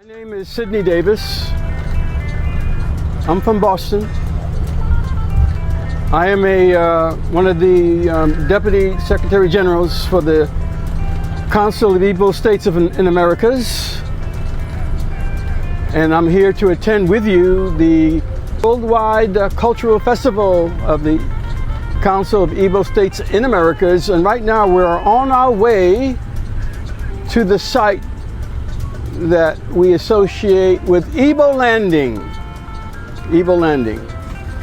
My name is Sidney Davis. I'm from Boston. I am one of the Deputy Secretary Generals for the Council of Igbo States in Americas. And I'm here to attend with you the worldwide cultural festival of the Council of Igbo States in Americas. And right now we're on our way to the site that we associate with Ebo Landing. Ebo Landing.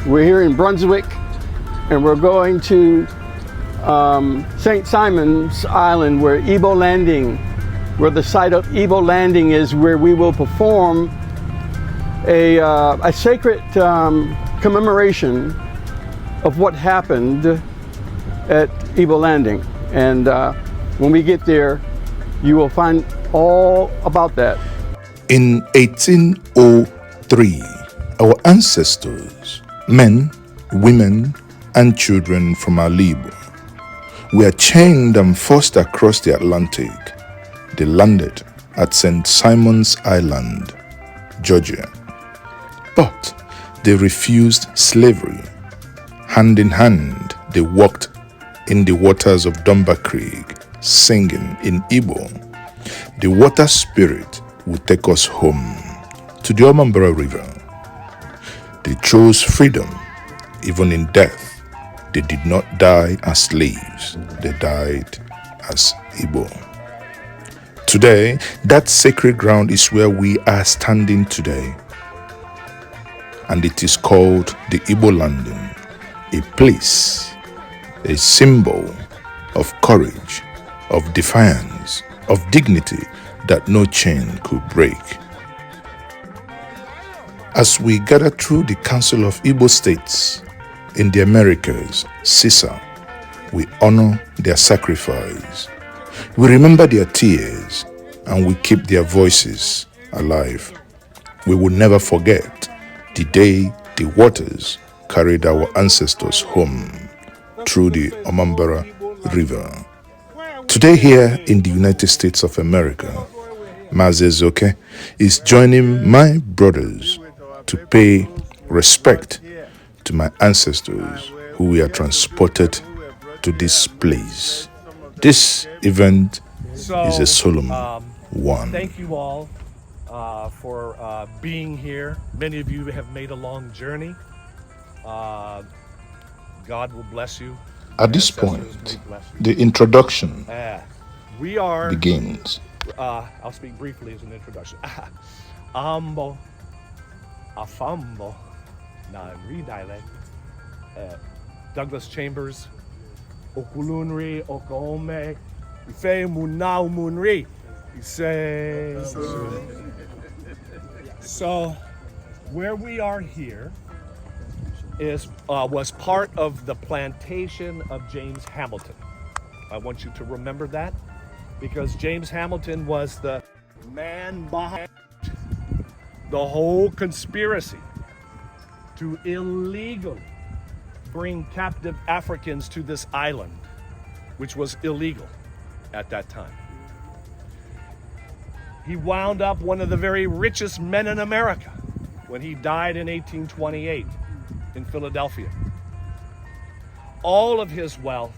We're here in Brunswick and we're going to St. Simon's Island where Ebo Landing, where the site of Ebo Landing is, where we will perform a sacred commemoration of what happened at Ebo Landing. And when we get there, you will find all about that. In 1803, our ancestors, men, women, and children from AlaIgbo, were chained and forced across the Atlantic. They landed at St. Simon's Island, Georgia. But they refused slavery. Hand in hand, they walked in the waters of Dunbar Creek, singing in Igbo, "The water spirit will take us home," to the Dunbar River. They chose freedom. Even in death, they did not die as slaves. They died as Igbo. Today, that sacred ground is where we are standing today. And it is called the Ebo Landing, a place, a symbol of courage, of defiance, of dignity that no chain could break. As we gather through the Council of Igbo States in the Americas, CISA, we honor their sacrifice. We remember their tears and we keep their voices alive. We will never forget the day the waters carried our ancestors home through the Omambara River. Today here in the United States of America, Mazezoke is joining my brothers to pay respect to my ancestors who were transported to this place. This event is a solemn one. Thank you all for being here. Many of you have made a long journey. God will bless you. At this point, the introduction begins. I'll speak briefly as an introduction. Ambo, Afambo, na redialect. Douglas Chambers, Okulunri, Okome, Ife Munau Munri. So, where we are here was part of the plantation of James Hamilton. I want you to remember that, because James Hamilton was the man behind the whole conspiracy to illegally bring captive Africans to this island, which was illegal at that time. He wound up one of the very richest men in America when he died in 1828 in Philadelphia. All of his wealth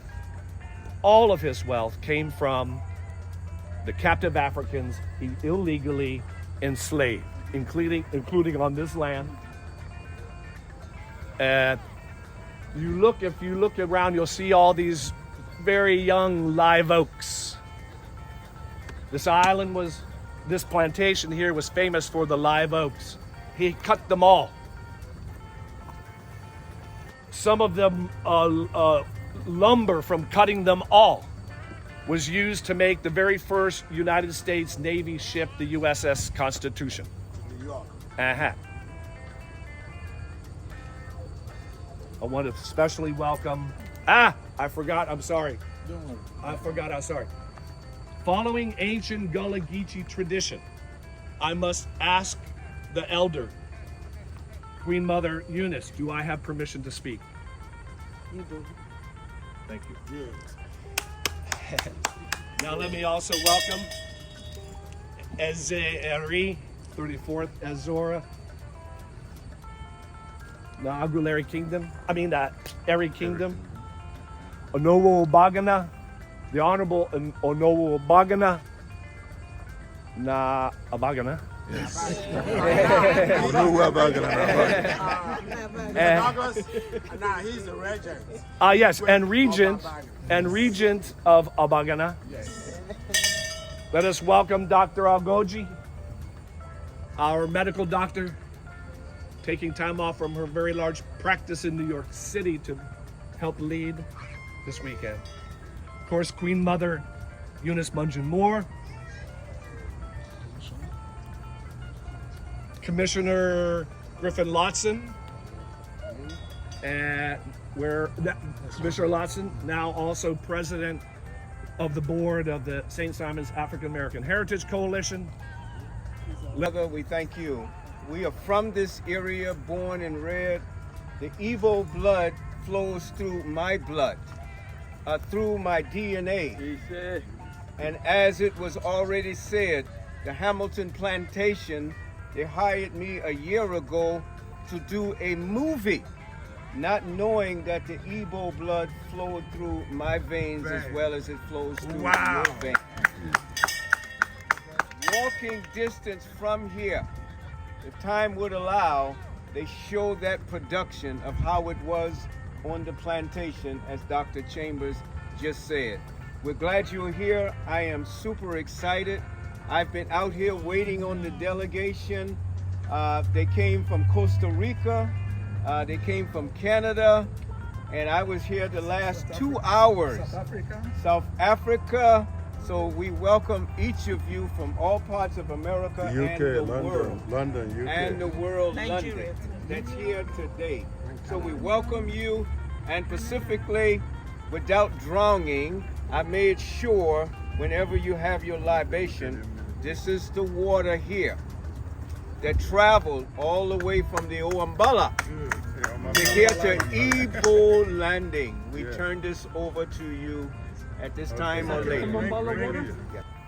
came from the captive Africans he illegally enslaved, including on this land. If you look around, you'll see all these very young live oaks. This plantation here was famous for the live oaks. He cut them all. Some of them lumber from cutting them all was used to make the very first United States Navy ship, the USS Constitution. New York. I want to especially welcome, I'm sorry. Following ancient Gullah Geechee tradition, I must ask the elder, Queen Mother Eunice, do I have permission to speak? You do. Thank you. Now let me also welcome Eze Eri 34th Azora, the Aguilera Kingdom, Eri Kingdom, Onowu Obagana, the Honorable Onowu Obagana, na Abagana. He's the regent. Yes, and regent of Abagana. Yes. Let us welcome Dr. Algoji, our medical doctor, taking time off from her very large practice in New York City to help lead this weekend. Of course, Queen Mother Eunice Munjin Moore, Commissioner Griffin Lotson, and Commissioner Lotson, now also president of the board of the St. Simon's African American Heritage Coalition. Mother, we thank you. We are from this area, born and reared. The Igbo blood flows through my blood, through my DNA. And as it was already said, the Hamilton Plantation, they hired me a year ago to do a movie, not knowing that the Igbo blood flowed through my veins as well as it flows through your veins. Walking distance from here, if time would allow, they show that production of how it was on the plantation, as Dr. Chambers just said. We're glad you're here. I am super excited. I've been out here waiting on the delegation. They came from Costa Rica, they came from Canada, and I was here the last 2 hours. South Africa. So we welcome each of you from all parts of America UK, and the London, world. London, UK. And the world, Nigeria. London, that's here today. So we welcome you, and specifically, without drowning, I made sure whenever you have your libation, this is the water here that traveled all the way from the Ouambala to here to Ebo Landing. We turn this over to you at this time or later.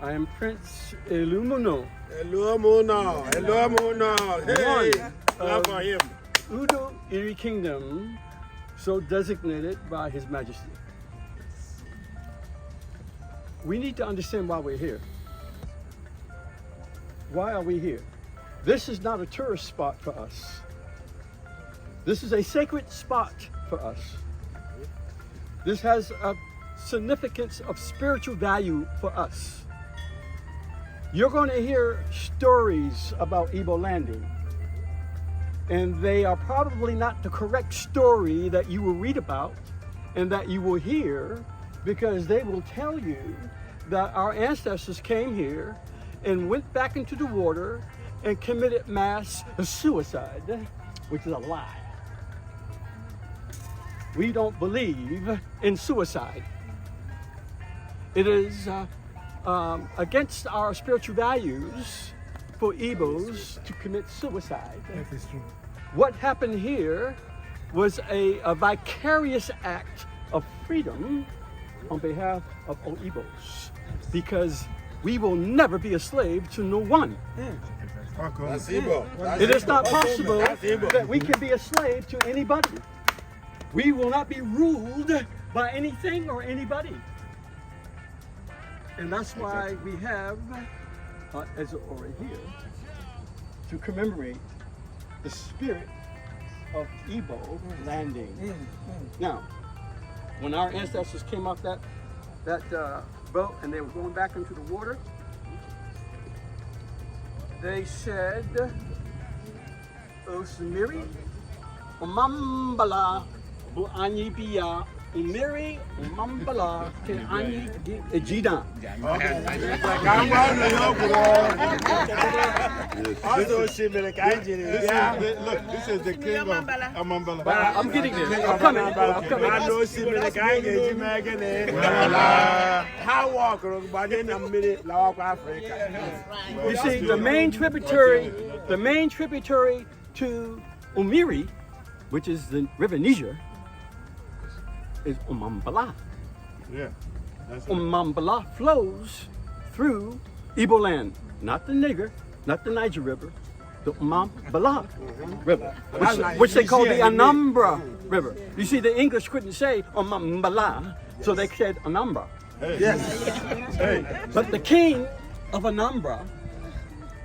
I am Prince Illumono, Hello, Mona. Hello, Mona. Hey, clap for him. Udo Iri Kingdom, so designated by His Majesty. We need to understand why we're here. Why are we here? This is not a tourist spot for us. This is a sacred spot for us. This has a significance of spiritual value for us. You're going to hear stories about Ebo Landing, and they are probably not the correct story that you will read about and that you will hear, because they will tell you that our ancestors came here and went back into the water and committed mass suicide, which is a lie. We don't believe in suicide. It is against our spiritual values for Igbos to commit suicide. That is true. What happened here was a vicarious act of freedom on behalf of all Igbos, because we will never be a slave to no one. That's Igbo. It is not possible that we can be a slave to anybody. We will not be ruled by anything or anybody. And that's why we have, as over here, to commemorate the spirit of Ebo Landing. Now, when our ancestors came off that boat and they were going back into the water, they said, Osimiri, Omambala, Buanyipia, Umiri, Umambala, Kenani, Ejida. Look, this is the king of Amambala. I'm getting there. I'm coming. You see, the main tributary to Umiri, which is the River Niger, is Umambala. Yeah. That's it. Umambala flows through Ebo land, not the Niger, not the Niger River, the Mambala River, which they call the Anambra River. You see, the English couldn't say Mambala, so they said Anambra. Yes. Hey. But the king of Anambra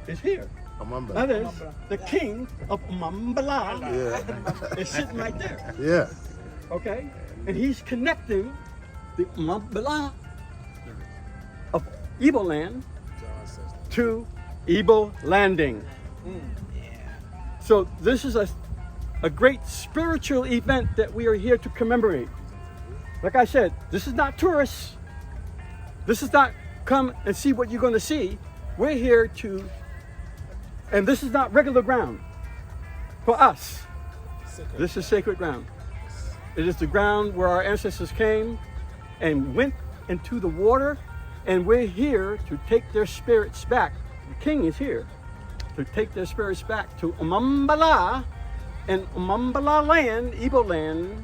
is here. Amamba. That is, the king of Mambala is sitting right there. Yeah. Okay? And he's connecting the Mambala of Ebo land to Ebo Landing. So this is a great spiritual event that we are here to commemorate. Like I said, this is not tourists. This is not come and see what you're going to see. We're here to, and this is not regular ground for us. This is sacred ground. It is the ground where our ancestors came and went into the water, and we're here to take their spirits back. The king is here to take their spirits back to Umambala and Umambala land, Ebo land,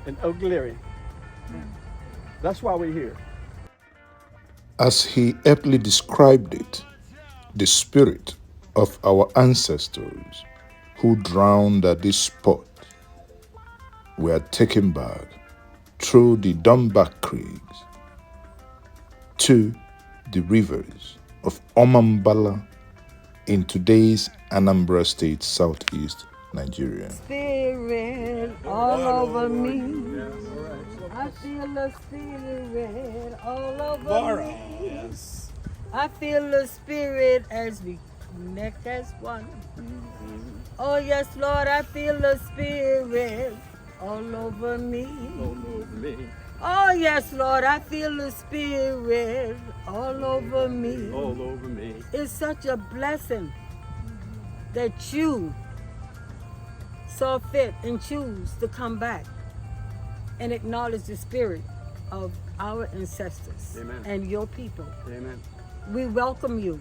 and Ogileri. That's why we're here. As he aptly described it, the spirit of our ancestors who drowned at this spot were taken back through the Dunbar Creek to the rivers of Omambala in today's Anambra State, southeast Nigeria. Spirit all over me. I feel the spirit all over me. I feel the spirit as we connect as one. Oh yes, Lord, I feel the spirit all over me. Oh yes, Lord, I feel the spirit all over me. All over me. It's such a blessing that you saw fit and choose to come back and acknowledge the spirit of our ancestors. Amen. And your people. Amen. We welcome you.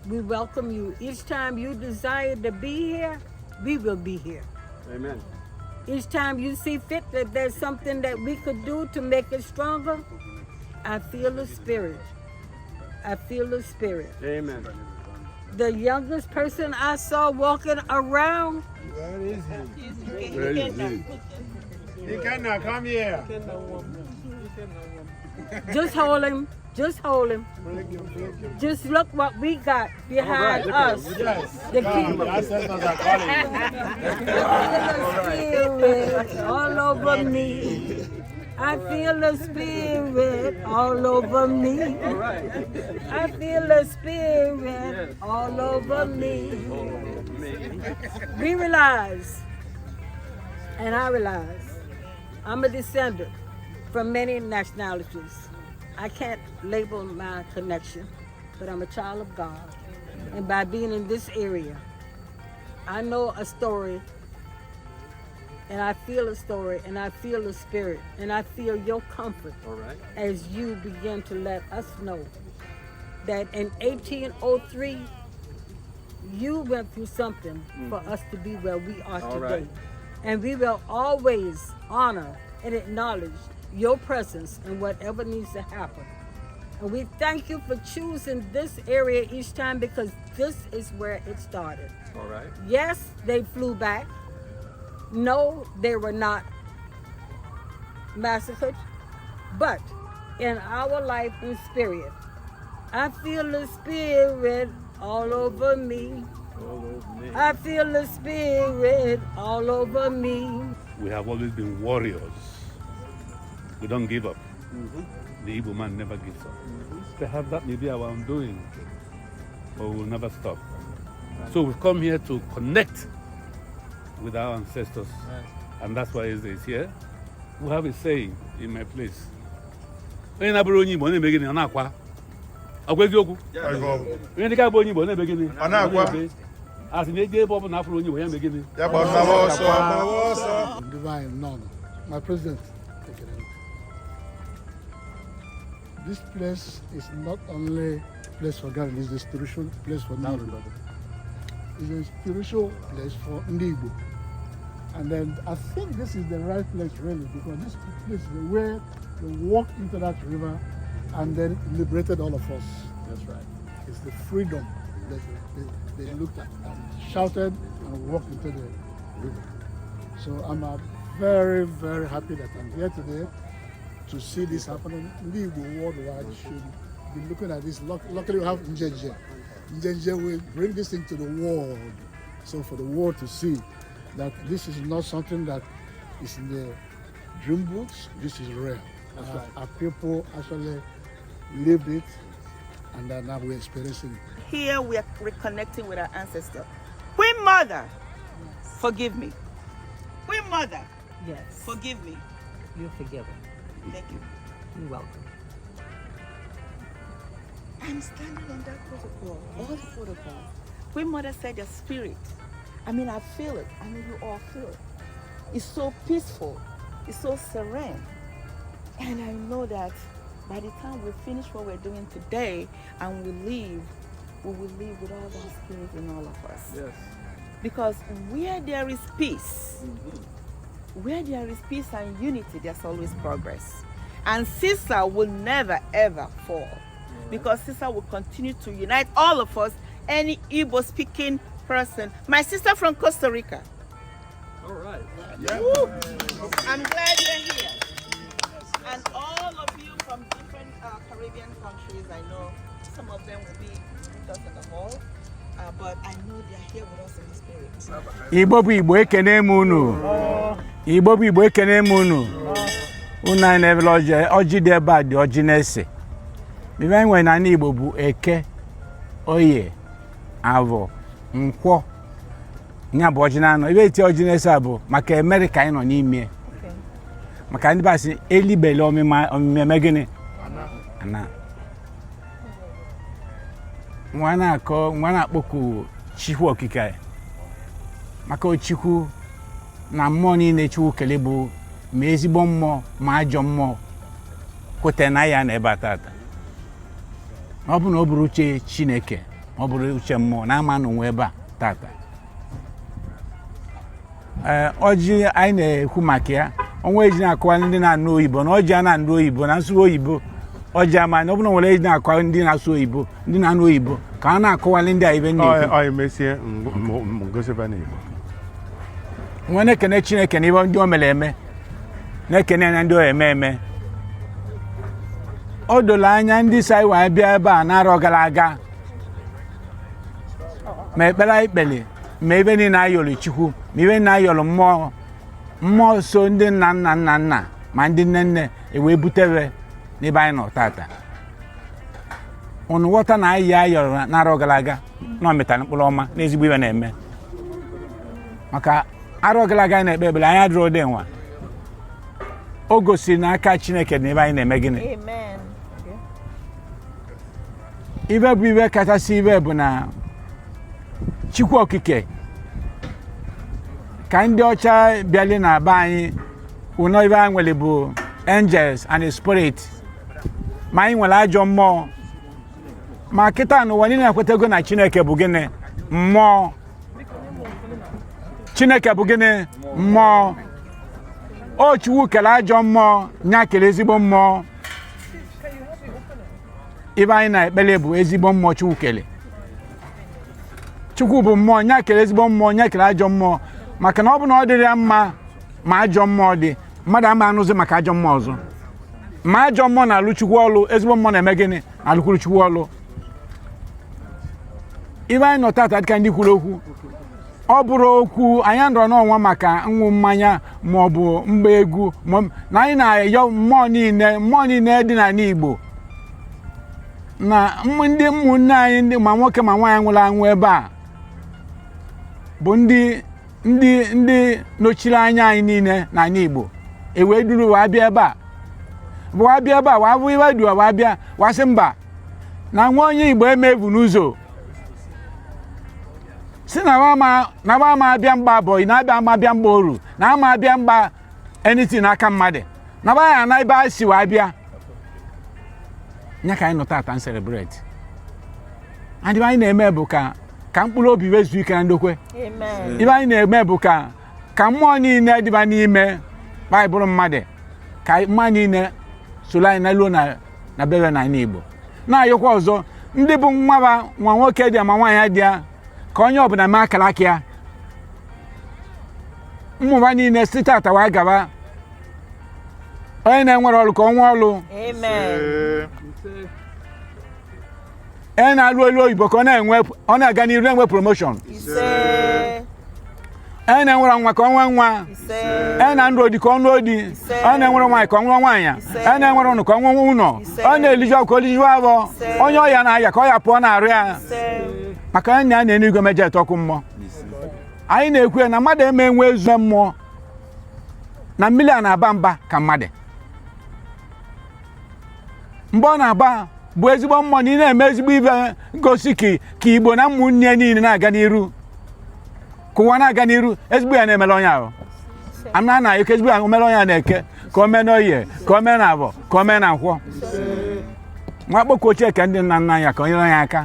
We welcome you. Each time you desire to be here, we will be here. Amen. Each time you see fit that there's something that we could do to make it stronger, I feel the spirit. I feel the spirit. Amen. The youngest person I saw walking around, Where is he? Where is he? He cannot come here. just hold him, just hold him. Just look what we got behind us. Yes. The Come, the king. ancestors are calling. I feel the spirit all over me. I feel the spirit all over me. I feel the spirit all over me. We realize, and I realize, I'm a descendant from many nationalities. I can't label my connection, but I'm a child of God. And by being in this area, I know a story, and I feel a story, and I feel the spirit, and I feel your comfort as you begin to let us know that in 1803, you went through something for us to be where we are today. And we will always honor and acknowledge your presence in whatever needs to happen. And we thank you for choosing this area each time, because this is where it started. All right. Yes, they flew back. No, they were not massacred. But in our life and spirit, I feel the spirit all over me. I feel the spirit all over me. We have always been warriors. We don't give up. The Igbo man never gives up. Perhaps that may be our undoing, but we will never stop. So we've come here to connect with our ancestors, and that's why Eze is here. We have a saying in my place. Onye na-abụrụ onye Igbo na-eme gịnị? Ọ na-akwa. Ọkwa eziokwu? Onye ndị ga-abụ onye Igbo na-eme gịnị? Ọ na-akwa. Asị na eji ebe ọ bụla afụrụ onye Igbo ya eme gịnị? Ya gbasara ọsọ. Divine, none. My president. This place is not only a place for God, it's a spiritual place for everybody. It's a spiritual place for Igbo. And then I think this is the right place really, because this place is where they walked into that river and then liberated all of us. That's right. It's the freedom that they looked at and shouted and walked into the river. So I'm very, very happy that I'm here today to see this happening. Igbo worldwide should be looking at this. Luckily, we have Njenje. Njenje will bring this thing to the world. So for the world to see that this is not something that is in the dream books, this is real. Our people actually lived it, and now we're experiencing it. Here we are reconnecting with our ancestors. Queen Mother, forgive me. Queen Mother, Yes. forgive me. You're forgiven. Thank you. You're welcome. I'm standing on that protocol, all the protocols. Queen Mother said the spirit. I mean, I feel it. I mean, you all feel it. It's so peaceful. It's so serene. And I know that by the time we finish what we're doing today and we leave, we will leave with all that spirit in all of us. Yes. Because where there is peace, where there is peace and unity, there's always progress. And CISA will never ever fall. Because CISA will continue to unite all of us, any Igbo speaking person. My sister from Costa Rica. All right. Woo! I'm glad you're here. And all of you from different Caribbean countries, I know some of them will be with us in the hall, but I know they're here with us in the spirit. Igbo bụ Igbo ekene m unu. Igbo bụ Igbo ekene m unu. Unu anyị na-ebele ọjị dị ebe a dị ọjị na-ese. Ibe anyị nwere n'ala Igbo bụ Eke, Oye, Avọ, Nkwọ. Nya bụ ọjị na-anọ. Ibe eti ọjị na-ese a bụ maka Amerika anyị nọ n'ime. Maka ndị basị elibele omime gịnị? Ana. Nwa na-akpọku Chukwu okike. Maka Ochukwu na mmụọ niile Chukwu kele bụ ma ezigbo mmụọ ma ajọ mmụọ kwete na ya na ebe atata. Ọ bụ na ọ bụrụ uche Chineke, ọ bụrụ uche mmụọ na ama n'onwe ebe a tata. Ọjị anyị na-ekwu maka ya, onwe eji na-akọwa ndị na-anụ oyibo na ọjị a na-anụ oyibo na nsụ oyibo. Ọjị ama na ọ bụ na nwere eji na-akọwa ndị na-asụ oyibo, ndị na-anụ oyibo ka a na-akọwali ndị a ibe na-ekwu. Ọ emesie ngosiba n'Igbo. Nwe na-ekene Chineke na ibe ndị o mere eme, na-ekene na ndị o eme eme. O dolo anya ndị saiwa bịa ebe a na-arọ gara aga ma ekpere ikpele ma ebe niile ayọrọ Chukwu ma ibe niile ayọrọ mmụọ so ndị nna ma ndị nne ewee butere n'ebe anyị nọ tata. Unu ghọta na anyị ayọrọ na-arọ gara aga na ometara mkpụrụ ọma na ezigbo ibe na-eme. Maka arọ gara aga anyị na-ekpe ekpere anyị adịrọ dị nwa. O gosiri n'aka Chineke na ebe anyị na-eme gịnị. Amen. Ibe bụ ibe kachasị ibe bụ na Chukwu okike ka ndị ọcha bịali na be anyị ụnọ ibe anyị nwere bụ angels and spirit ma anyị nwere ajọ mmụọ ma kịta n'ụwa niile ekwetego na Chineke bụ gịnị mmụọ. Chineke bụ gịnị mmụọ. O Chukwu kere ajọ mmụọ nya kere ezigbo mmụọ. Ibe anyị na-ekpele bụ ezigbo mmụọ Chukwu kele. Chukwu bụ mmụọ nya kere ezigbo mmụọ nya kere ajọ mmụọ maka na ọ bụ na ọ dịrị ya mma ma ajọ mmụọ dị mmadụ ama anụzi maka ajọ mmụọ ọzọ. Ma ajọ mmụọ na-alụ Chukwu ọlụ, ezigbo mmụọ na-eme gịnị na-alụkwuru Chukwu ọlụ. Ibe anyị nọ tata dịka ndị kwuru okwu ọ bụrụ okwu anyị ndọrọ n'ọnwa maka ịṅụ mmanya ma ọ bụ mgba egwu na anyị na-ayọ mmụọ niile dị n'ala Igbo na ndị ụmụnne anyị ndị ma nwoke ma nwaanyị nwụrụ anwụ ebe a bụ ndị nochiri anya anyị niile n'ala Igbo ewee duru wa bịa ebe a wa bụ ibe duwa wa bịa wasị mba na nwa onye Igbo emevu n'ụzọ si na ba ama abịa mgba abụọ na abịa ama abịa mgba oru na ama abịa mgba anything n'aka mmadụ na ba ya na ibe a si wa bịa nya ka anyị nọ tata celebrate. And ibe anyị na-eme bụ ka mkpụrụ obi wezuo ike na ndokwe. Amen. Ibe anyị na-eme bụ ka mmụọ niile dịba n'ime Baịbụl mmadụ ka mmụọ niile soro anyị na luo na bebe na Igbo. Na-ayọkwa ọzọ ndị bụ nwa nwoke dị ma nwaanyị dị ya ka onye ọbụla mee akara aka ya mmụba niile site ata wee gaba onye na-enwere ọrụ ka ọ nwee ọrụ onye na-alụ elu oyibo ka ọ na-aga n'iru enwe promotion onye na-enwere nwa ka ọ nwee nwa onye na ndụ odi ka ọ nụọ di onye na-enwere nwaanyị ka ọ nwere nwaanyị onye na-enwere ụnụ ka ọ nwee ụlọ onye na-eliju ọkụ oliju abụọ onye ọya na-aya ka ọ ya pụọ na-arụ ya maka onye na na-enu igwe meje etọkụ mmụọ anyị na-ekwu na mmadụ eme enwe ezu mmụọ na mmiri a na-aba mba ka mmadụ mgbe ọ na-aba bụ ezigbo mmụọ na ị na-eme ezigbo ibe ngosi ka Igbo na ụmụnne niile na-aga n'iru ka ụwa na-aga n'iru ezigbo ya na-emere onye ahụ amna na eke ezigbo ya omere onye na-eke ka o mee n'oye ka o mee na abọ ka o mee na nkwọ nwa kpọkụ ochie ka ndị nna nna ya ka o nyere anyị aka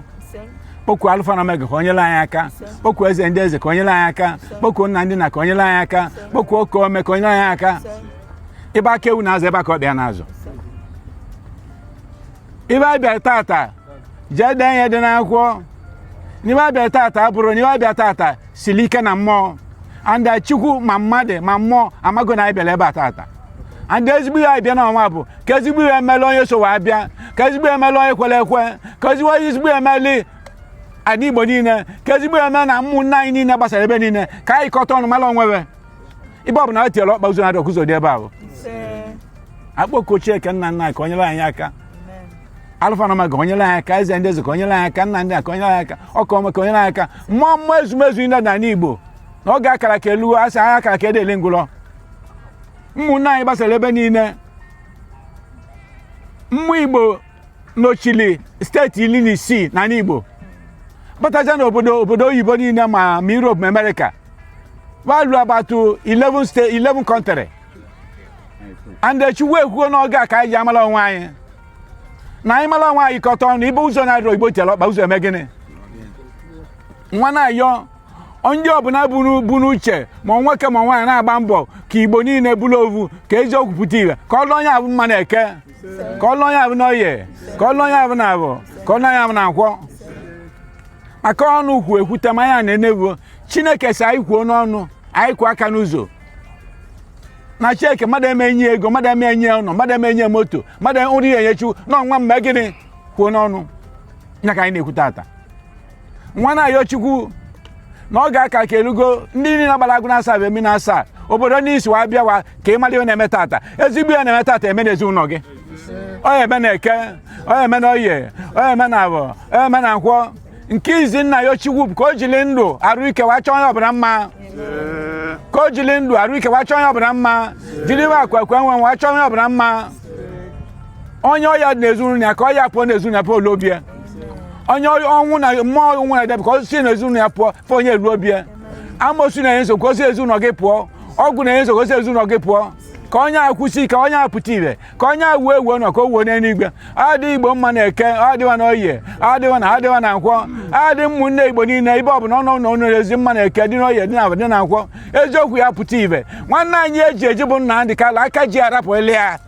kpọkụ Alfa na Omega ka o nyere anyị aka kpọkụ eze ndị eze ka o nyere anyị aka kpọkụ nna ndị na ka o nyere anyị aka kpọkụ oke ome ka o nyere anyị aka ịba aka ewu na-azụ ebe a ka ọ bịa n'azụ ibe abịa tata jee dee ihe dị n'akwụkwọ n'ibe abịa tata abụrụ n'ibe abịa tata siri ike na mmụọ anda Chukwu ma mmadụ ma mmụọ amago na anyị bịara ebe a tata anda ezigbo ihe anyị bịa n'ọnwa bụ ka ezigbo ihe emela onye so wee bịa ka ezigbo ihe emela onye kwere ekwe ka ezigbo emeli ada Igbo niile ka ezigbo ihe eme na ụmụnne anyị niile gbasara ebe niile ka anyị kọta ọnụ mara onwewe ibe ọ bụ na e tiere ọkpa ụzọ na ọkụzọ dị ebe ahụ akpọkọ ochie ka nna nna ka o nyere anyị aka Alfa na Omega ka o nyere anyị aka eze ndị eze ka o nyere anyị aka nna ndị a ka o nyere anyị aka ọka ome ka o nyere anyị aka mmụọ ezumezu ndị n'ala Igbo na oge akara ka elu asị anyị akara ka edele ngwụrọ ụmụnne anyị gbasara ebe niile mmụọ Igbo n'ochili steeti 16 n'ala Igbo bataja na obodo oyibo niile ma Europe ma America walu abatu 11 country and Chukwu ekwuo n'oge a ka anyị ji amala onwe anyị na anyị mara onwe anyị kọta ọnụ ibe ụzọ na-adịrọ Igbo tiere ọkpa ụzọ eme gịnị nwa na-ayọ onye ọbụla bụ n'uche ma nwoke ma nwaanyị na-agba mbọ ka Igbo niile bụrụ ovu ka eziokwu pụta ire ka ọlụ onye abụ mma na-eke ka ọlụ onye abụ n'oye ka ọlụ onye abụ na abụ ka ọlụ onye abụ na nkwọ maka ọnụ kwu ekwute ma ya na-enebuo Chineke si anyị kwuo n'ọnụ anyị kwuo aka n'ụzọ na Chineke mmadụ emenye ego mmadụ emenye ụlọ mmadụ emenye moto mmadụ nri enyechu n'ọnwa mgbe gịnị kwuo n'ọnụ ya ka anyị na-ekwu tata nwa na-ayọ Chukwu na ọ ga-aka ka elugo ndị niile gbara agụ na-asa bụ emi na-asa obodo n'isi wa bịawa ka ịmara ihe na-eme tata ezigbo ihe na-eme tata eme n'ezinụlọ gị onye eme na eke onye eme na oye onye eme na abụ onye eme na nkwọ nke izi nna ya Chukwu ka o jiri ndụ arụ ike wa chọọ onye ọbụla mma ka o jiri ndụ arụ ike wa chọọ onye ọbụla mma jiri wa akwakwe nwe wa chọọ onye ọbụla mma onye ọya dị n'ezinụlọ ya ka ọ ya pụọ n'ezinụlọ ya pụọ olobie onye ọnwụ na mmụọ ọnwụ na-edebe ka o si n'ezinụlọ ya pụọ fọ onye ruo bie amosu na-enye nsogbu ka o si ezinụlọ gị pụọ ọgwụ na-enye nsogbu ka o si ezinụlọ gị pụọ ka onye akwụsị ka onye apụta ire ka onye awuo ewu nọ ka o wuo n'eluigwe adị Igbo mma na-eke adịwa na oye adịwa na nkwọ adị ụmụnne Igbo niile ibe ọbụla ọnụ ezi mma na-eke dị n'oye dị na abụ dị na nkwọ eziokwu ya pụta ibe nwanne anyị eji bụ Nnamdị Kanu aka ji arapụli ya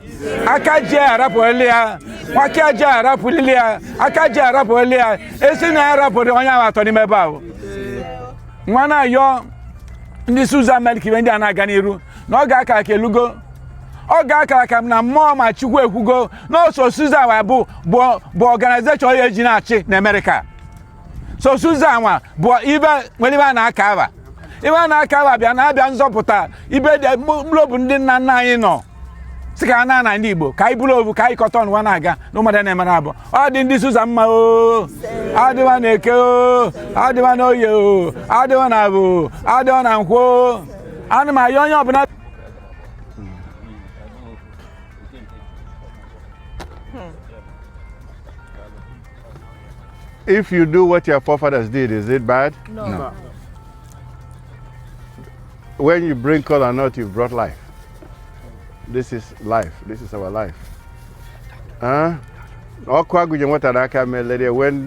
aka ji arapụli ya nwaka ji arapụli ya aka ji arapụli ya esi na ya rapụrụ onye ahụ atọ n'ime ebe ahụ nwa na-ayọ ndị Suza Amerika ibe ndị a na-aga n'iru na ọ ga-akara ka elugo ọ ga-akara ka na mmụọ ma Chukwu ekwugo na oso Suza nwa bụ ọganizeshọn ya eji na-achị na Amerịka so Suza nwa bụ ibe nwere ibe a na-aka aba ibe a na-aka aba bịa na-abịa nzọpụta ibe mkpụrụ ndị nna nna anyị nọ si ka na ndị Igbo ka anyị bụrụ ovu ka anyị kọta ọnụ nwa na-aga na ụmụada na-emere abụ ọ dị ndị Suza mma o adịwa na eke o adịwa na oye o adịwa na abụ adịwa na nkwọ ana m ayọ onye ọbụla If you do what your forefathers did, is it bad? No. When you bring color or not, you've brought life. This is life. This is our life. When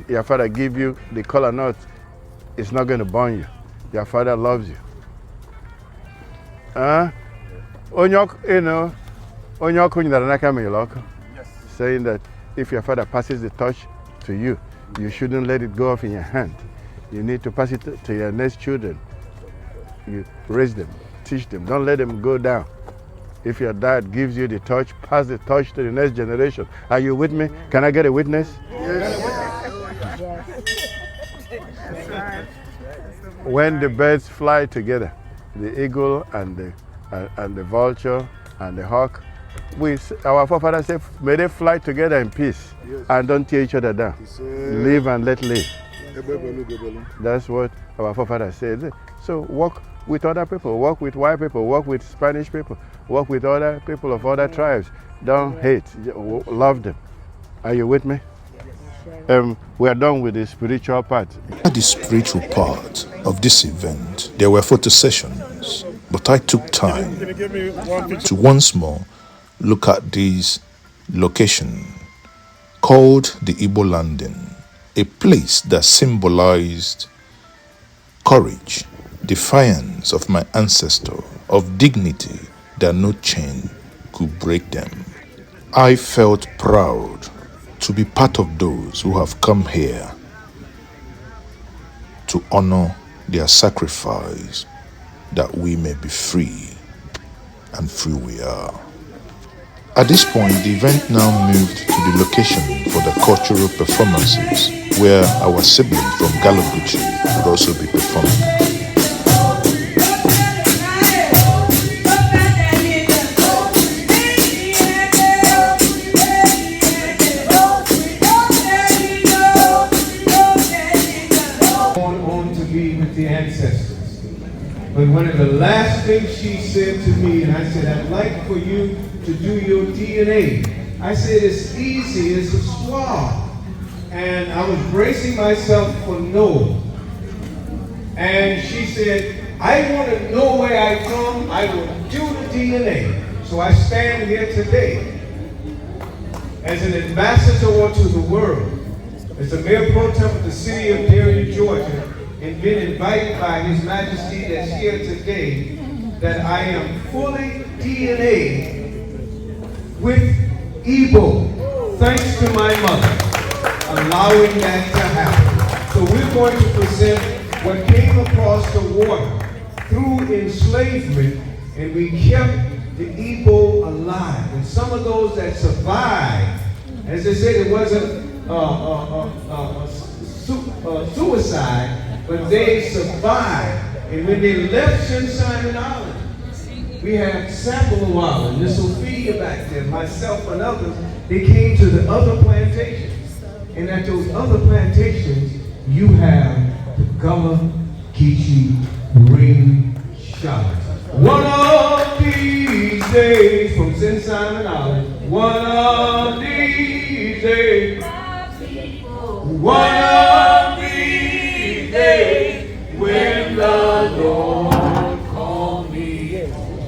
your father give you the color nut, it's not going to burn you. Your father loves you. Saying that if your father passes the torch to you, You shouldn't let it go off in your hand. You need to pass it to your next children. You raise them, teach them. Don't let them go down. If your dad gives you the torch, pass the torch to the next generation. Are you with me? Can I get a witness? Yes. When the birds fly together, the eagle and the vulture and the hawk, our forefathers said, may they fly together in peace and don't tear each other down. Live and let live. That's what our forefathers said. So work with other people, work with white people, work with Spanish people, work with other people of other tribes. Don't hate, love them. Are you with me? We are done with the spiritual part. At the spiritual part of this event, there were photo sessions, but I took time to once more look at this location called the Ebo Landing, a place that symbolized courage, defiance of my ancestor, of dignity that no chain could break them. I felt proud to be part of those who have come here to honor their sacrifice that we may be free, and free we are. At this point, the event now moved to the location for the cultural performances, where our siblings from Galaguchi would also be performing. But one of the last things she said to me, and I said, I'd like for you to do your DNA. I said, it's easy, it's a swab. And I was bracing myself for no. And she said, I want to know where I come, I will do the DNA. So I stand here today as an ambassador to the world, as the mayor pro tem of the city of Darien, Georgia, and been invited by His Majesty that's here today, that I am fully DNA with Igbo, thanks to my mother, allowing that to happen. So we're going to present what came across the water through enslavement, and we kept the Igbo alive. And some of those that survived, as I said, it wasn't suicide, but they survived. And when they left St. Simon Island, we have Sapelo Island, Miss Sophia back there, myself and others, they came to the other plantations. And at those other plantations, you have the Gullah, Geechee, Ring, Charlotte. One of these days, from St. Simon Island, one of these days, one of these days, when the Lord called me,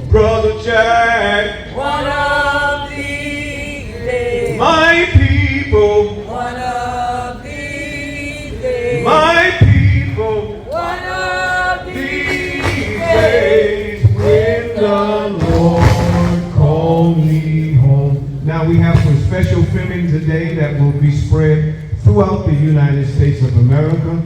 Brother Jack, one of these days, my people, one of these days, my people, one of these days, when the Lord called me home. Now we have some special filming today that will be spread throughout the United States of America.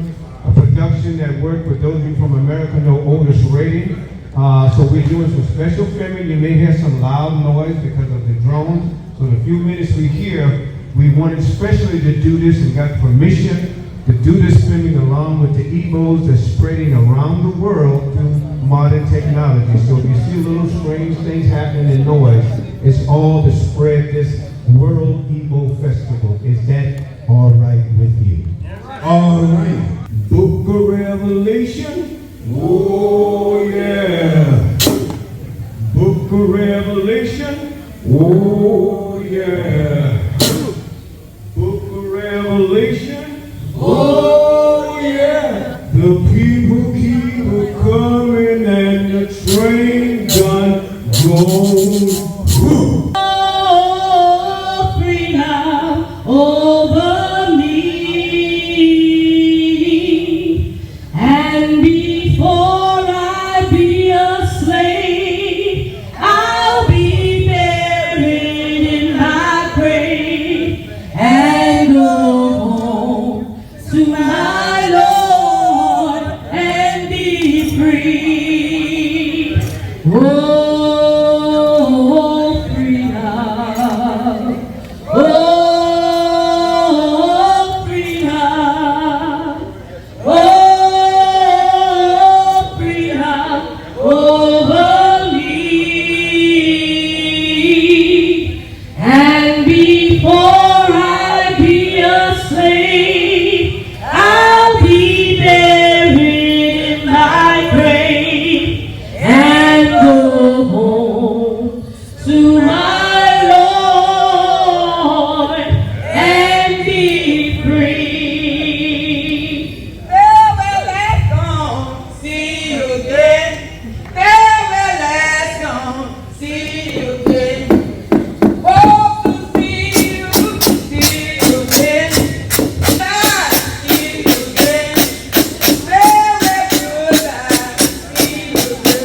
A production that worked with those of you from America know Otis rating. So we're doing some special filming. You may hear some loud noise because of the drones. So in a few minutes we're here, we wanted especially to do this and got permission to do this filming along with the Igbos that's spreading around the world through modern technology. So if you see little strange things happening in noise, it's all to spread this World Igbo Festival. Is that all right with you? All right. Book of Revelation. Oh yeah. Book of Revelation. Oh yeah. Book of Revelation. Oh yeah. The people keep coming and the train done goes. Oh, freedom over me. And before I be a slave, I'll be buried in my grave and go home again. Farewell, last gone. See you again. Hope to see you again. See you again. Farewell, goodbye. See you again.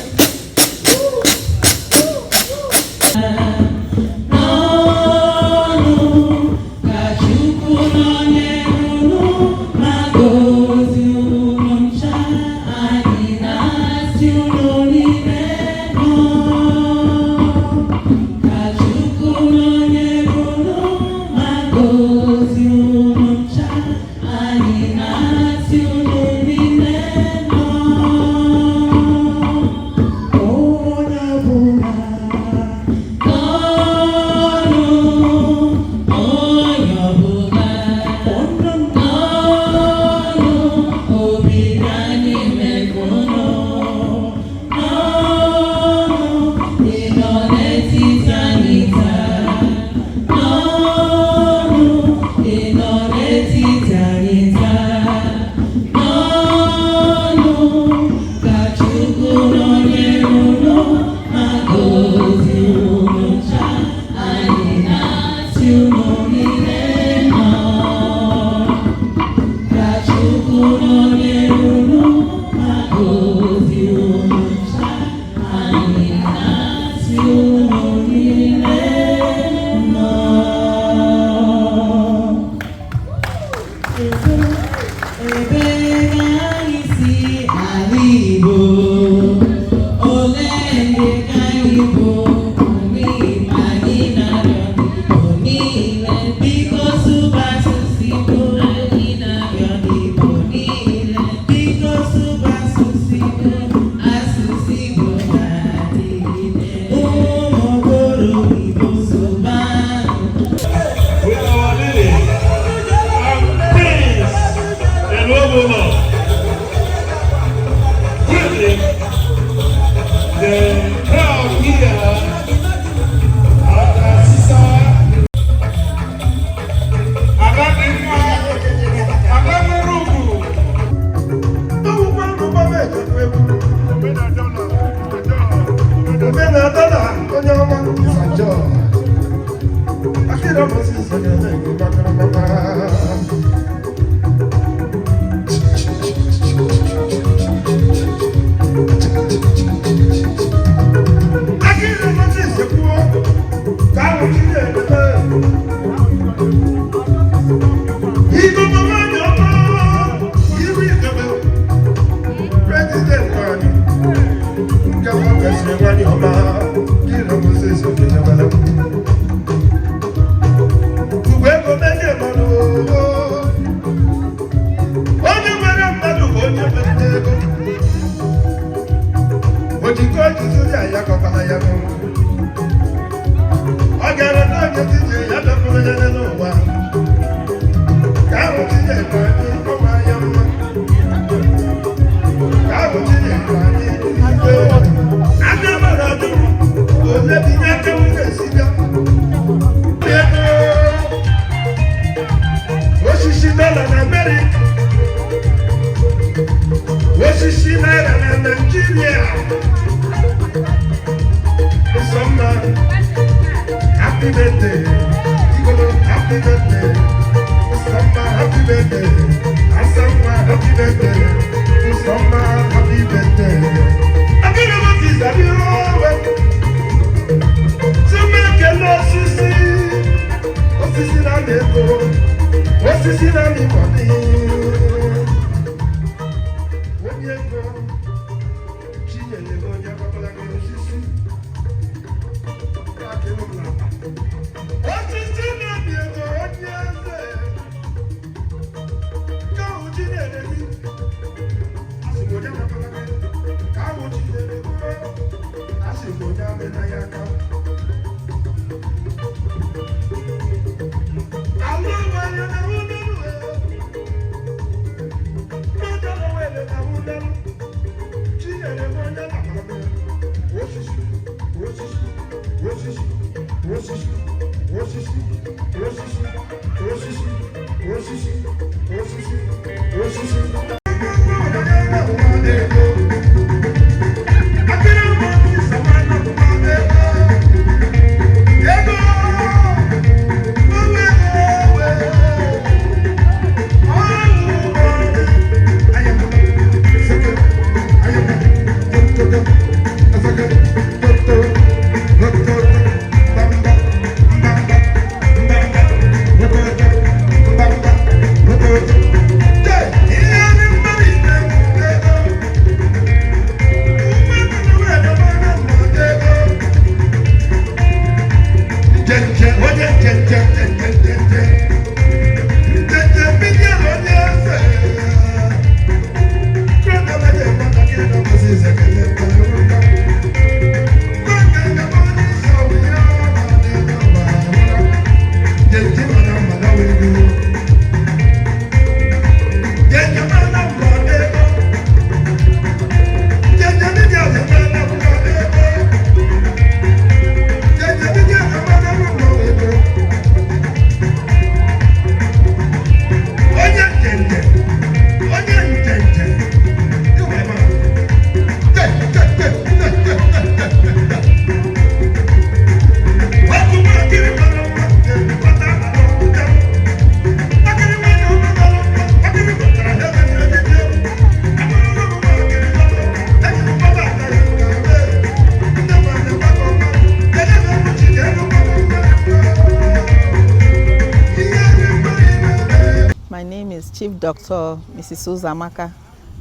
Dr. Mrs. Uzamaka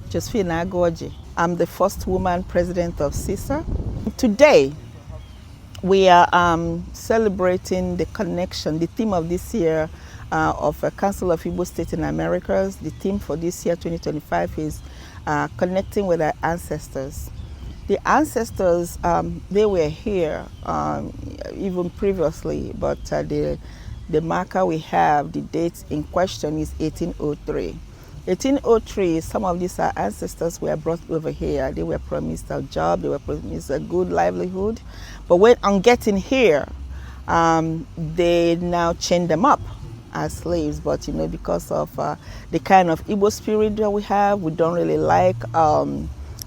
Josephine Agoji. I'm the first woman president of CISA. Today, we are celebrating the connection. The theme of this year of Council of Igbo States in Americas, the theme for this year 2025 is connecting with our ancestors. The ancestors, they were here even previously, but the marker we have, the date in question is 1803. 1803, some of these ancestors were brought over here. They were promised a job, they were promised a good livelihood. But when on getting here, they now chain them up as slaves. But because of the kind of Igbo spirit that we have, we don't really like,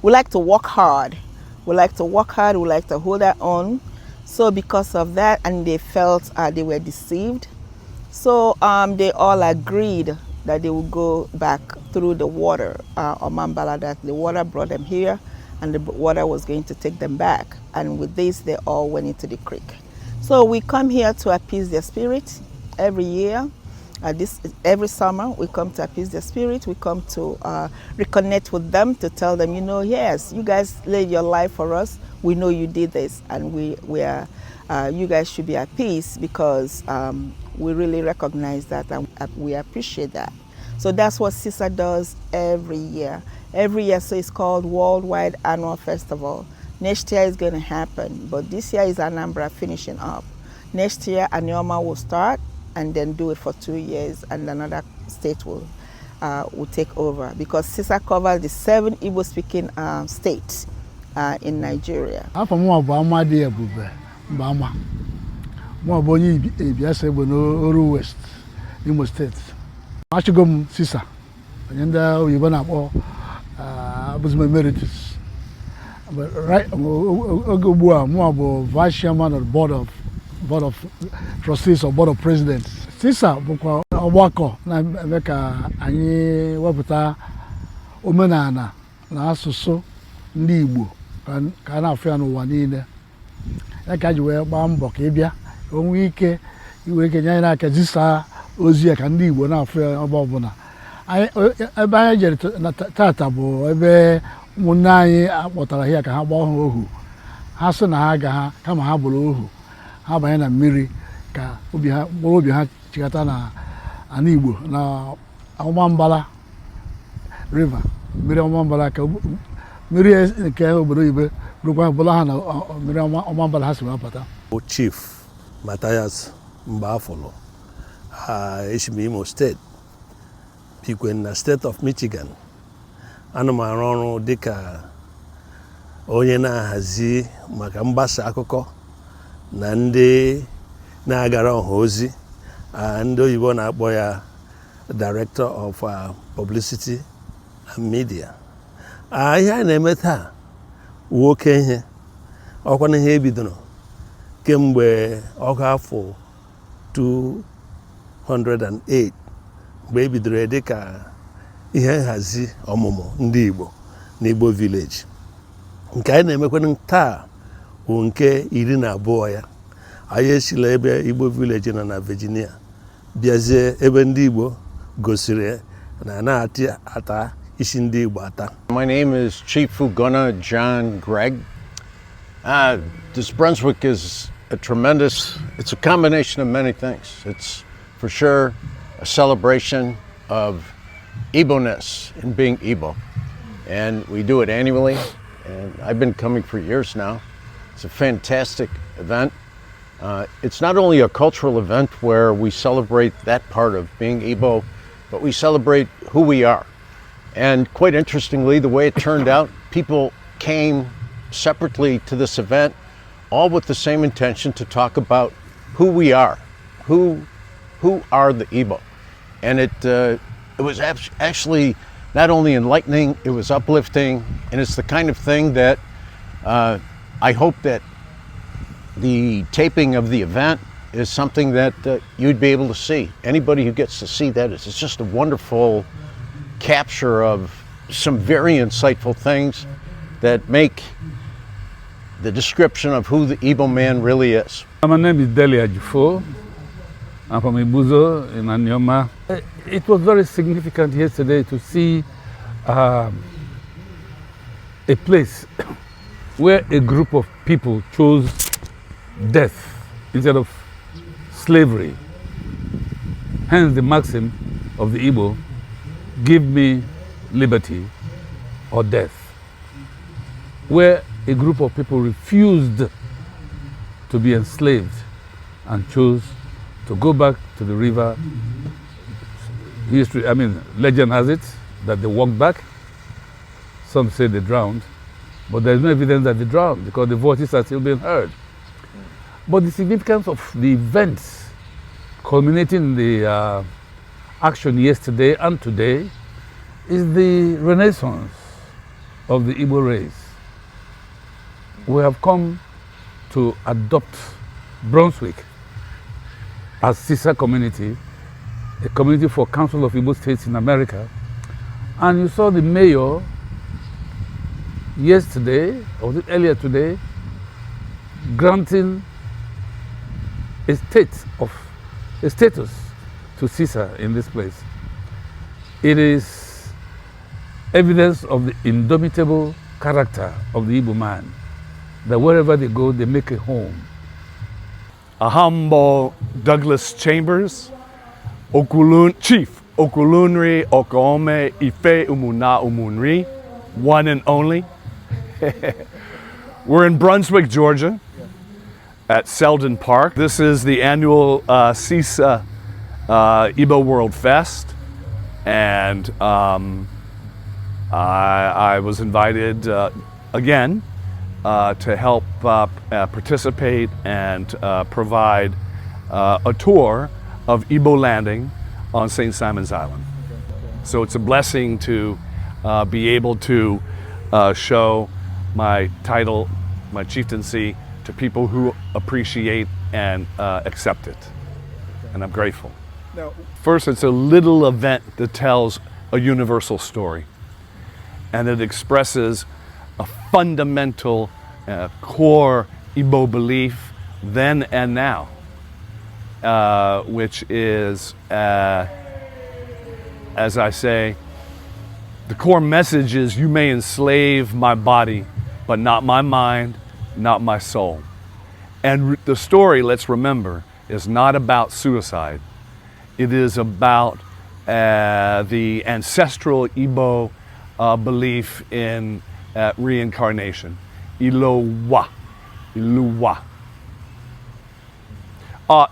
we like to work hard. We like to work hard, we like to hold our own. So because of that, and they felt they were deceived. So they all agreed that they would go back through the water, Omambala, that the water brought them here and the water was going to take them back. And with this, they all went into the creek. So we come here to appease their spirit every year. Every summer, we come to appease their spirit. We come to reconnect with them to tell them, yes, you guys laid your life for us. We know you did this, and you guys should be at peace because we really recognize that and we appreciate that. So that's what CISA does every year. Every year, so it's called Worldwide Annual Festival. Next year is going to happen, but this year is Anambra finishing up. Next year, Anioma will start and then do it for 2 years, and another state will take over because CISA covers the 7 Igbo-speaking states in Nigeria. Oru West, Imo State. Achigom CISA, and you want to emeritus. But right, I'm vice chairman of the board of trustees or board of presidents. CISA, Wako, Meka, Ani, Waputa, Omenana, na Asuso, ndị Igbo, ka a na-afụ ya n'ụwa niile. Ya ka ji wee gbaa mbọ ka ị bịa onwe ike iwe ike nye anyị n'aka zisaa ozi ya ka ndị Igbo na-afụ ya ọba ọbụla. Ebe anyị jere tata bụ ebe ụmụnne anyị akpọtara ya ka ha gbaa ha ohu. Ha sị na ha agaghị kama ha bụrụ ohu. Ha banye na mmiri ka mkpụrụ obi ha chịkọta na ana Igbo na Ọmambala river, mmiri Ọmambala ka mmiri nke obodo Igbo bụrụkwa bụla ha na mmiri Ọmambala ha si wapụta. Chief Matthias Mbafolo, Imo State, bikwe na State of Michigan. Ana m arụ ọrụ dịka onye na-ahazi maka mgbasa akụkọ na ndị na-agara ọha ozi, ndị oyibo na-akpọ ya Director of Publicity and Media. Ihe a na-eme taa nwoke ihe ọkwa na ihe ebidoro kemgbe ọkụ afọ 208 mgbe ebidoro dịka ihe nhazi ọmụmụ ndị Igbo n'Igbo village. Nke anyị na-emekwana taa bụ nke 12 ya. Anyị esila ebe Igbo village nọ na Virginia bịazie ebe ndị Igbo gosiri na na-ata isi ndị Igbo ata. My name is Chief Ugonna John Gregg. This Brunswick is it's a combination of many things. It's for sure a celebration of Igbo-ness and being Igbo. And we do it annually, and I've been coming for years now. It's a fantastic event. It's not only a cultural event where we celebrate that part of being Igbo, but we celebrate who we are. And quite interestingly, the way it turned out, people came separately to this event, all with the same intention to talk about who we are, who are the Igbo. And it was actually not only enlightening, it was uplifting, and it's the kind of thing that I hope that the taping of the event is something that you'd be able to see. Anybody who gets to see that, it's just a wonderful capture of some very insightful things that make the description of who the Igbo man really is. My name is Delia Jufo. I'm from Ibuzo in Anyoma. It was very significant yesterday to see a place where a group of people chose death instead of slavery. Hence the maxim of the Igbo, give me liberty or death. Where a group of people refused to be enslaved and chose to go back to the river. History, legend has it that they walked back. Some say they drowned, but there's no evidence that they drowned because the voices are still being heard. But the significance of the events culminating in the action yesterday and today is the renaissance of the Igbo race. We have come to adopt Brunswick as CISA community, a community for Council of Igbo States in America. And you saw the mayor yesterday, or was it earlier today, granting a status to CISA in this place. It is evidence of the indomitable character of the Igbo man, that wherever they go, they make a home. Ahambo Douglas Chambers, Chief Okulunri Okome Ife Umuna Umunri, one and only. We're in Brunswick, Georgia, at Selden Park. This is the annual CISA Ebo World Fest, and I was invited again to help participate and provide a tour of Ebo Landing on St. Simon's Island. So it's a blessing to be able to show my title, my chieftaincy, to people who appreciate and accept it. And I'm grateful. Now, first, it's a little event that tells a universal story, and it expresses a fundamental core Igbo belief then and now, which is, as I say, the core message is you may enslave my body, but not my mind, not my soul. And the story, let's remember, is not about suicide. It is about the ancestral Igbo belief in reincarnation. Ilowa. Iluwa.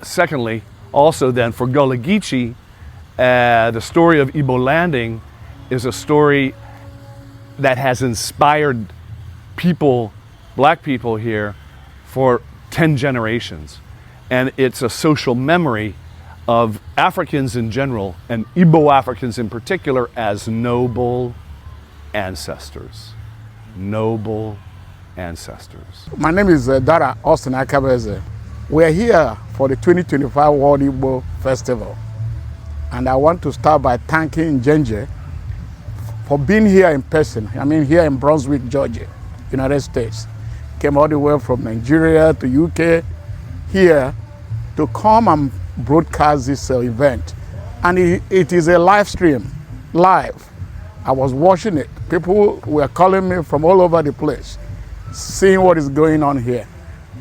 Secondly, also then, for Gullah Geechee, the story of Ebo Landing is a story that has inspired people, black people here, for 10 generations. And it's a social memory of Africans in general, and Igbo Africans in particular, as noble ancestors. Noble ancestors. My name is Dara Austin Akabeze. We are here for the 2025 World Igbo Festival. And I want to start by thanking Njenje for being here in person. Here in Brunswick, Georgia, United States. Came all the way from Nigeria to UK here to come and broadcast this event. And it is a live stream, live. I was watching it. People were calling me from all over the place, seeing what is going on here.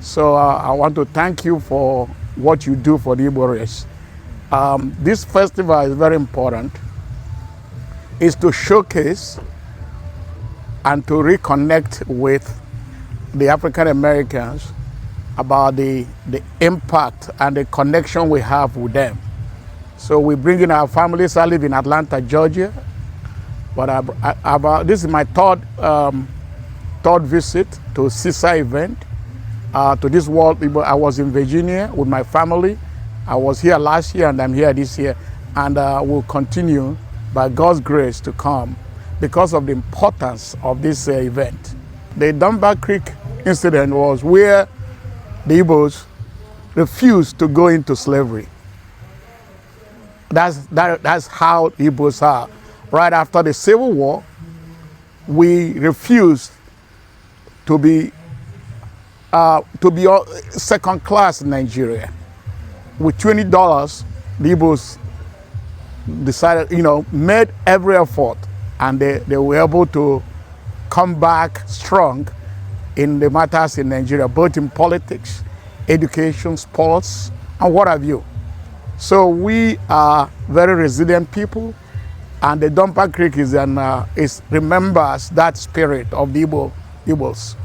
So I want to thank you for what you do for the Igbo race. This festival is very important. It's to showcase and to reconnect with the African Americans about the impact and the connection we have with them. So we bring in our families. I live in Atlanta, Georgia, but this is my third visit to CISA event, to this World Igbo. I was in Virginia with my family. I was here last year and I'm here this year, and will continue by God's grace to come because of the importance of this event. The Dunbar Creek incident was where the Igbos refused to go into slavery. That's how Igbos are. Right after the Civil War, we refused to be second class in Nigeria. with $20, the Igbos decided, made every effort, and they were able to come back strong in the matters in Nigeria, both in politics, education, sports, and what have you. So we are very resilient people, and the Dunbar Creek remembers that spirit of the Igbos.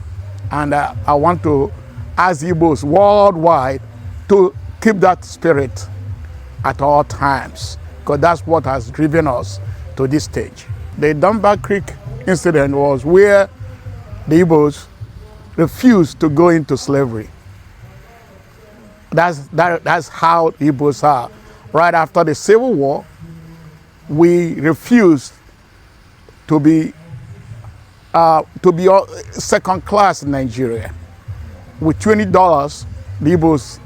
And I want to ask Igbos worldwide to keep that spirit at all times, because that's what has driven us to this stage. The Dunbar Creek incident was where the Igbos refused to go into slavery. That's how the Igbos are. Right after the Civil War, we refused to be second class in Nigeria. With $20, the Igbos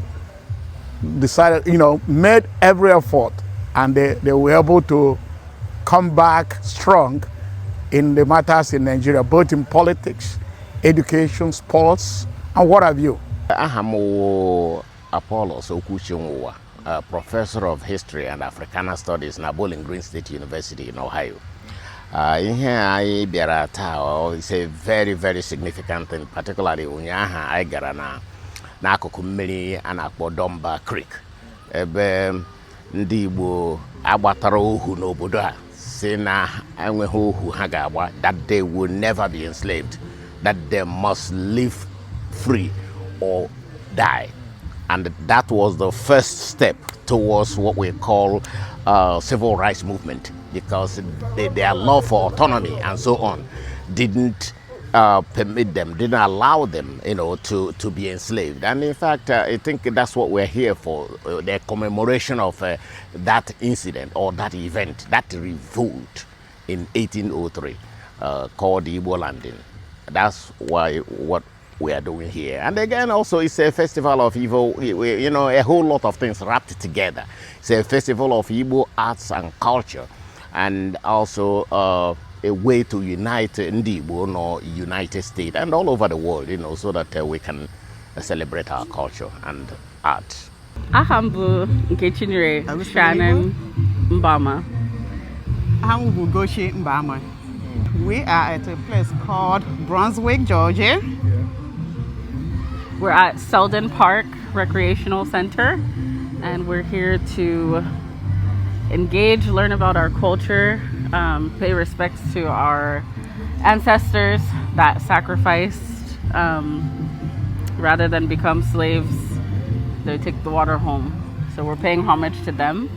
decided, made every effort, and they were able to come back strong in the matters in Nigeria, both in politics, education, sports, and what have you. Apollos Okuchunwa, a professor of history and Africana studies in Bowling Green State University in Ohio. In here, I bear it's a very, very significant thing, particularly unyaha I garana na kukumiri and Dunbar Creek. Ebe ndị Igbo agbatara ohu n'obodo a si na enweghị ohu ha ga-agba, that they will never be enslaved, that they must live free or die. And that was the first step towards what we call civil rights movement, because their love for autonomy and so on didn't permit them, didn't allow them, to be enslaved. And in fact, I think that's what we're here for, the commemoration of that incident or that event, that revolt in 1803 called Ebo Landing. That's what we are doing here. And again, also it's a festival of Igbo, a whole lot of things wrapped together. It's a festival of Igbo arts and culture, and also a way to unite Igbo or United States and all over the world, so that we can celebrate our culture and art. Ahambu Nkechinere Shannon Mbama. Ahambu Goshi Mbama. We are at a place called Brunswick, Georgia. We're at Selden Park Recreational Center, and we're here to engage, learn about our culture, pay respects to our ancestors that sacrificed rather than become slaves. They take the water home. So we're paying homage to them.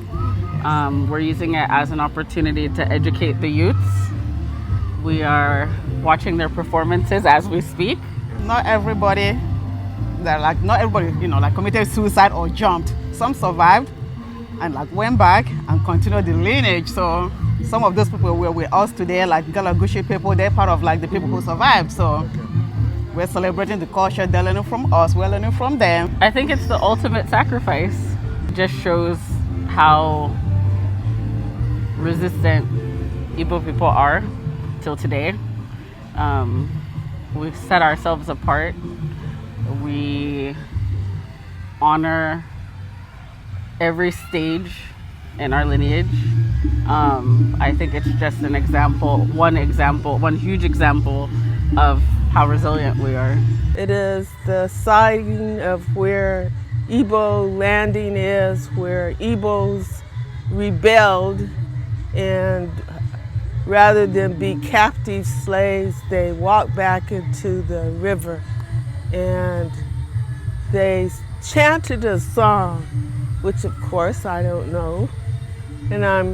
We're using it as an opportunity to educate the youths. We are watching their performances as we speak. Not everybody committed suicide or jumped. Some survived and went back and continued the lineage. So some of those people were with us today, like Galagushi people, they're part of the people who survived. So we're celebrating the culture, they're learning from us, we're learning from them. I think it's the ultimate sacrifice. It just shows how resistant Igbo people are till today. We've set ourselves apart. We honor every stage in our lineage. I think it's just one huge example of how resilient we are. It is the sighting of where Ebo Landing is, where Igbos rebelled, and rather than be captive slaves, they walked back into the river and they chanted a song, which of course I don't know. And I'm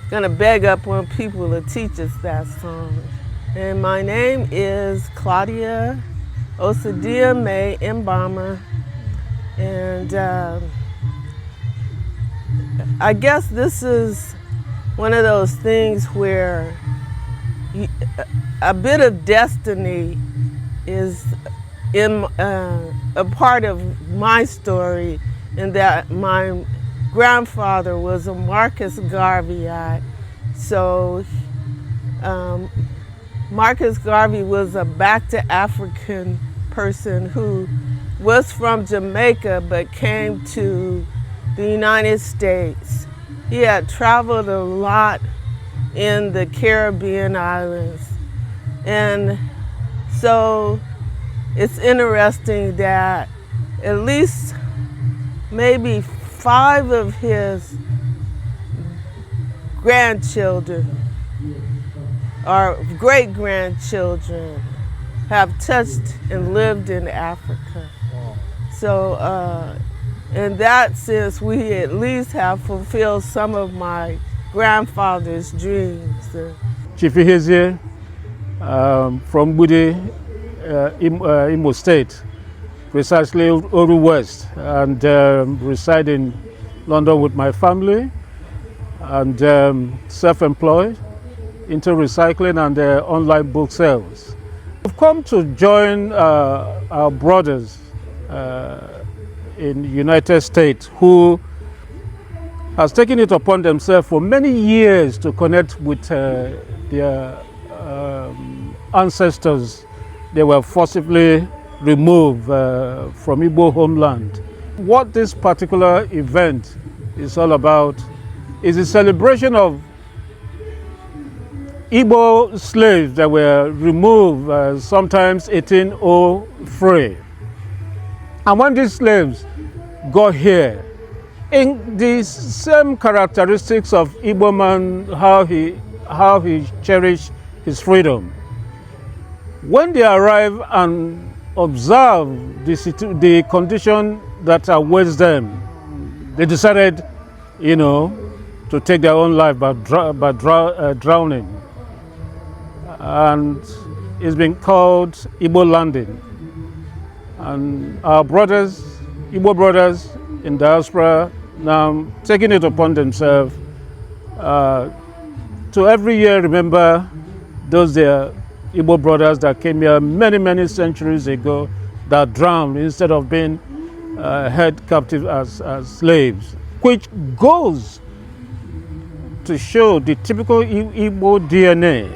gonna beg up on people to teach us that song. And my name is Claudia Osadia May Mbama. And I guess this is one of those things where a bit of destiny is in a part of my story, in that my grandfather was a Marcus Garveyite. So Marcus Garvey was a back to African person who was from Jamaica but came to the United States. He had traveled a lot in the Caribbean islands. And so it's interesting that at least maybe 5 of his grandchildren or great-grandchildren have touched and lived in Africa. So in that sense, we at least have fulfilled some of my grandfather's dreams. Chief Ihezie from Budi, Imo State, precisely Oru West, and reside in London with my family, and self-employed into recycling and online book sales. We've come to join our brothers in United States who has taken it upon themselves for many years to connect with their ancestors. They were forcibly removed from Igbo homeland. What this particular event is all about is a celebration of Igbo slaves that were removed sometimes 1803. And when these slaves got here, in the same characteristics of Igbo man, how he cherished his freedom, when they arrive and observe the condition that awaits them, they decided, to take their own life by drowning. And it's been called Ebo Landing. And our brothers, Igbo brothers in diaspora, now taking it upon themselves to every year remember those Igbo brothers that came here many, many centuries ago that drowned instead of being held captive as slaves, which goes to show the typical Igbo DNA.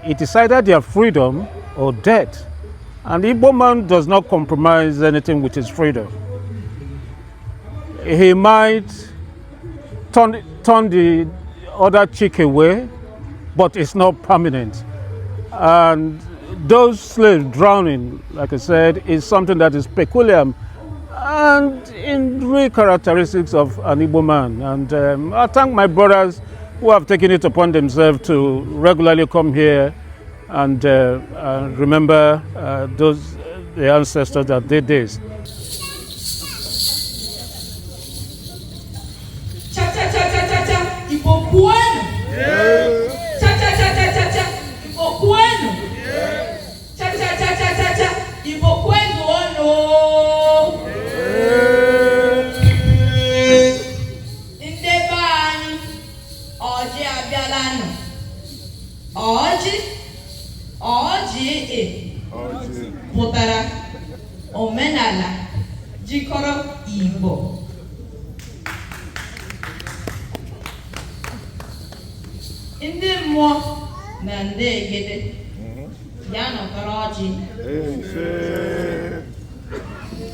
It is either their freedom or death. And the Igbo man does not compromise anything with his freedom. He might turn the other cheek away, but it's not permanent. And those slaves drowning, like I said, is something that is peculiar and in real characteristics of an Igbo man. And I thank my brothers who have taken it upon themselves to regularly come here and remember the ancestors that did this. Cha cha cha cha cha cha, Igbo kwenu. Cha cha cha cha cha cha, Igbo kwenu. Cha cha cha cha cha cha, Igbo kwenu ono. Ndebe anyị, ọjị abịala nụ. Ọjị pụtara omenala jikọrọ Igbo. Ndị mmụọ na ndị egede ya nọkọrọ ọjị.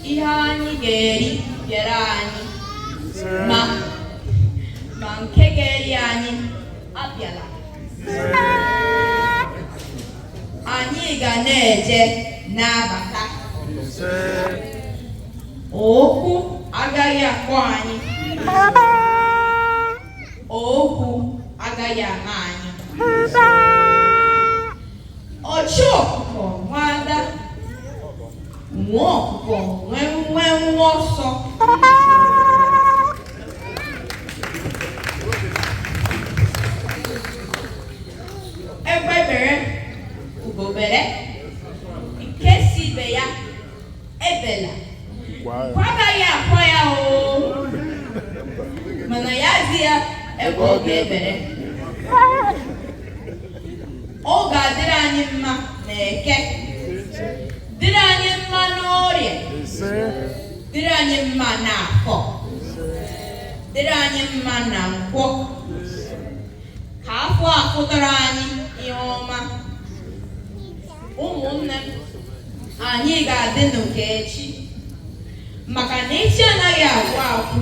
Ihe anyị ga-eri bịara anyị, ma nke ga-eri anyị abịala. Anyị ga na-eje na-abata. Okwu agaghị akpọ anyị. Okwu agaghị ama anyị. Ọchụ ọkụkọ nwada, nwa ọkụkọ nwee nwa ọsọ. Egbe bere, ugo bere, nke si ibe ya ebela. Agaghị akwa ya o, mana ya zi ya ebe ọ ga-ebere. Ọ ga-adịrị anyị mma n'Eke, dịrị anyị mma n'Orie, dịrị anyị mma n'Afọ, dịrị anyị mma na Nkwọ. Ka afọ a pụtara anyị ihe ọma. Ụmụnne m, anyị ga-adị n'oke echi, maka na echi anaghị agwụ agwụ.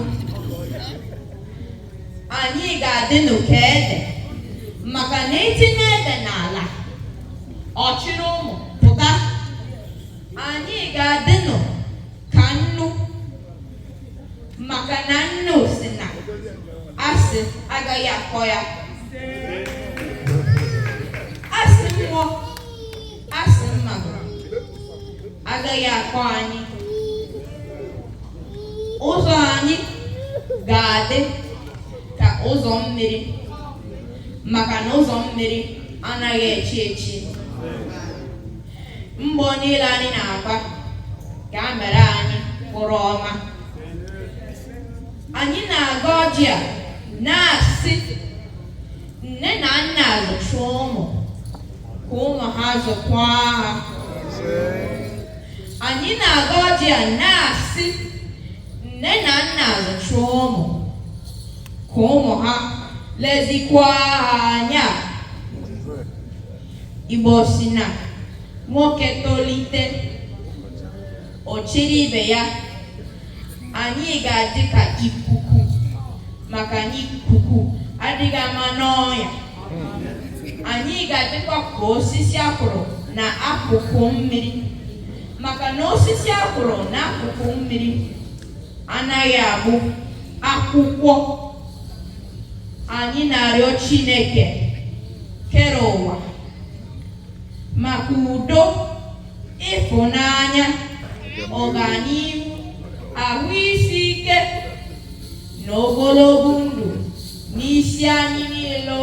anyị ga-adị n'ụka ede maka na etinye ede n'ala ọchịrị ụmụ pụta. Anyị ga-adị nụ ka nnu maka na nnu si na asị agaghị akọ ya. Asị mmụọ asị mmadụ agaghị akọ anyị. Ụzọ anyị ga-adị ka ụzọ mmiri maka na ụzọ mmiri anaghị echi echi. Mbọ niile anyị na-agba ka a mere anyị mkpụrụ ọma. Anyị na-aga ọjị a na-asị nne na nna zụchụọ ụmụ ka ụmụ ha zụkwa ha. Anyị na-aga ọjị a na-asị nne na nna zụchụọ ụmụ ka ụmụ ha lezikwa ha anya. Igbo si na nwoke tolite o chiri ibe ya. Anyị ga-adị ka ikuku maka na ikuku adịghị ama n'ọnya. Anyị ga-adịkwa ka osisi akwụrụ na akụkụ mmiri maka na osisi akwụrụ na akụkụ mmiri anaghị abụ akwụkwọ. Anyị na-arịọ Chineke kere ụwa maka udo, ịfụnanya, ọganihu, ahụ isi ike na ogologo ndụ n'isi anyị niile.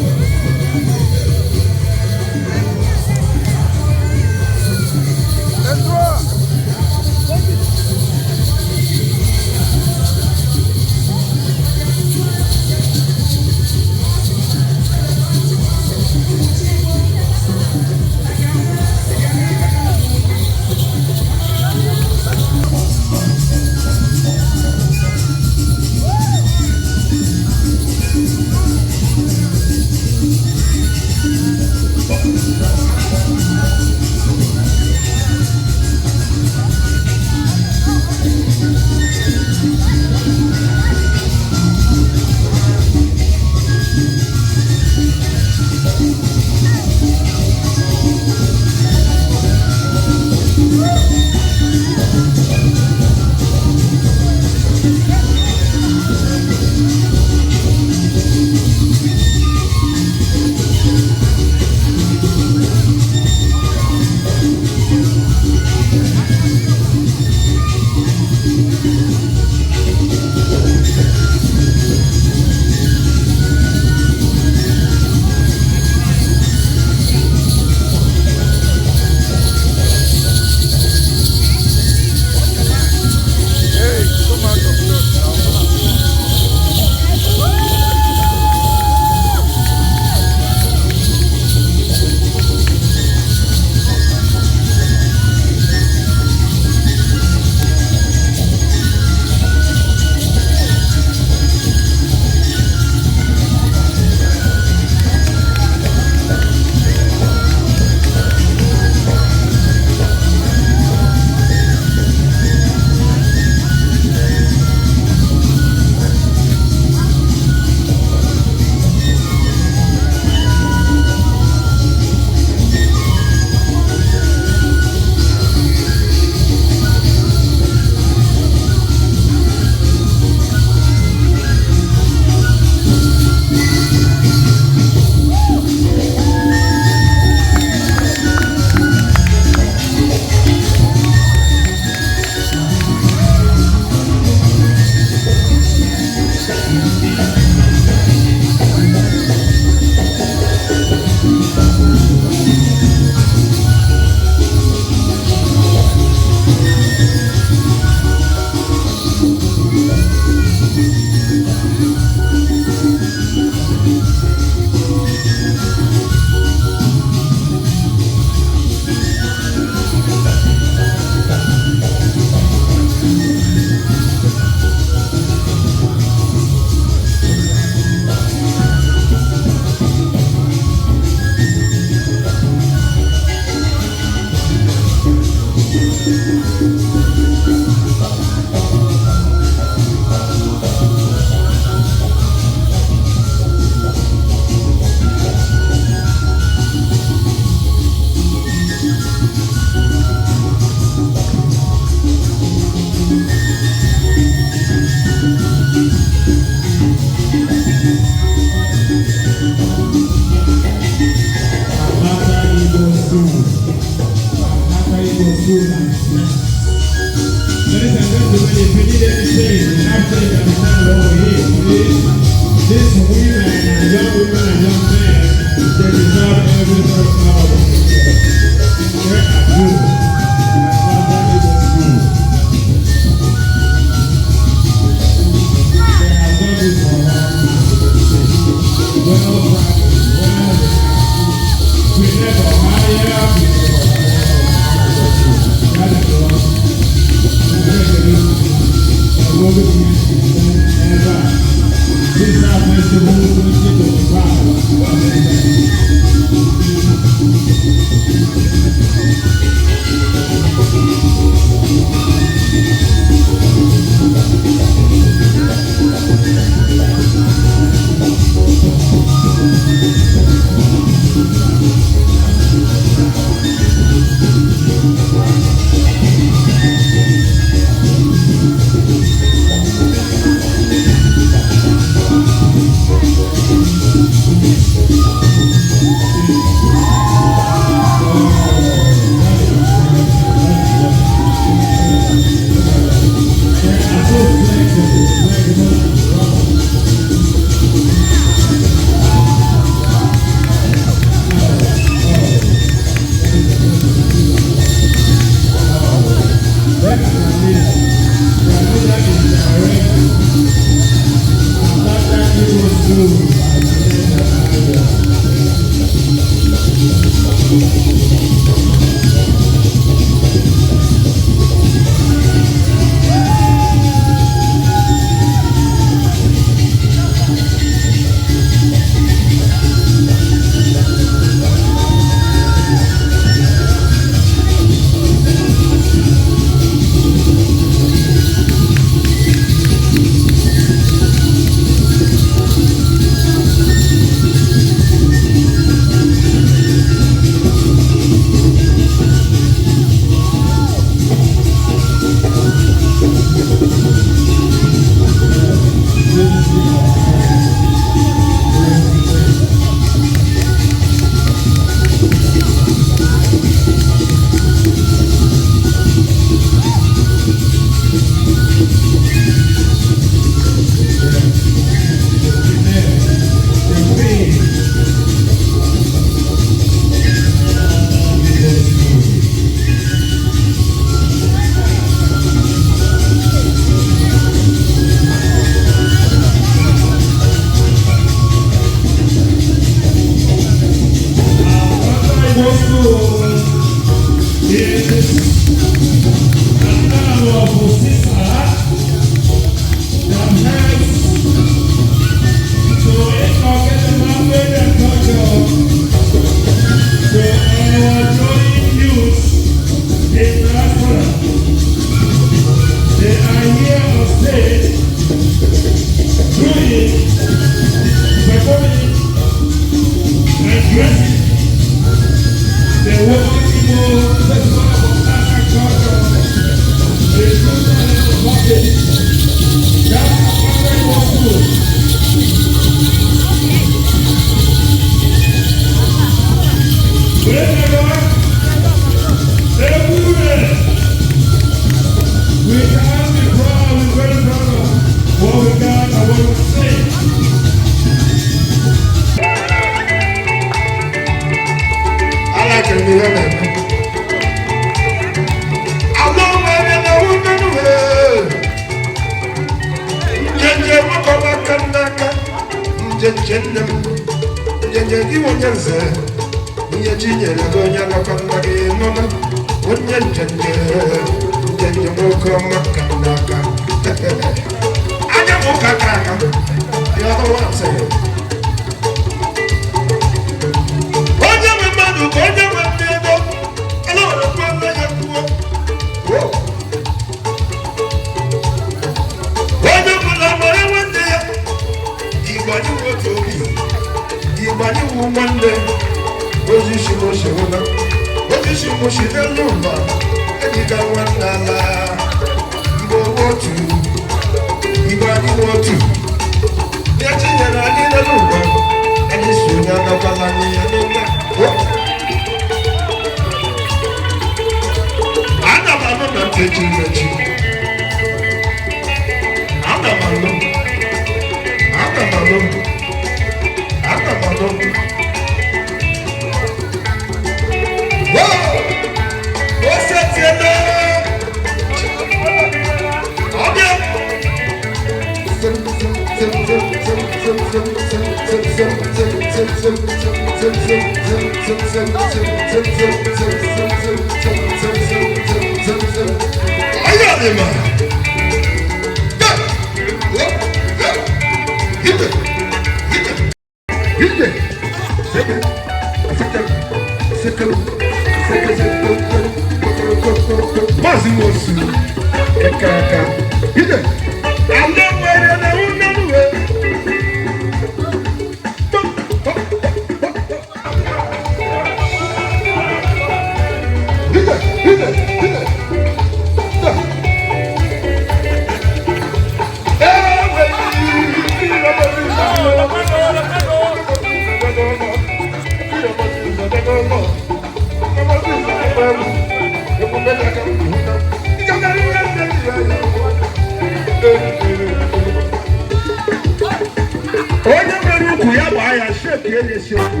Onye nwere ukwu ya gbaa ya sheki enye sheki.